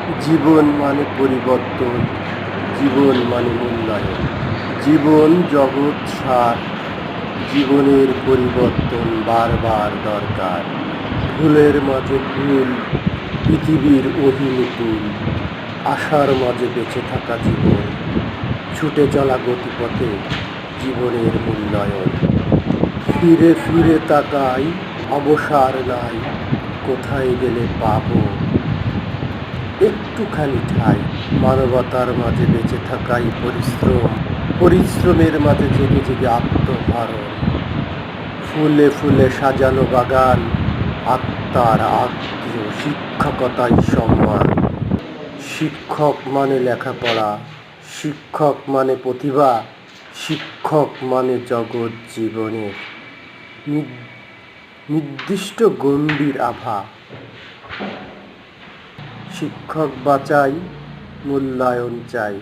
জীবন মানে পরিবর্তন, জীবন মানে মূল্যায়ন। জীবন জগৎ সার, জীবনের পরিবর্তন বারবার দরকার। ফুলের মাঝে ফুল, পৃথিবীর অহিনুকুল, আশার মাঝে বেঁচে থাকা জীবন, ছুটে চলা গতিপথে জীবনের মূল্যায়ন। ফিরে ফিরে তাকাই, অবসার নাই, কোথায় গেলে পাবো একটুখানি ঠাঁই। মানবতার মাঝে বেঁচে থাকাই পরিশ্রম, পরিশ্রমের মাঝে জেগে জেগে আত্মহরণ। ফুলে ফুলে সাজানো বাগান, আত্মার আত্মীয় শিক্ষকতাই সম্মান। শিক্ষক মানে লেখাপড়া, শিক্ষক মানে প্রতিভা, শিক্ষক মানে জগৎ জীবনের নির্দিষ্ট গণ্ডির আভা। শিক্ষক বাঁচাই, মূল্যায়ন চাই।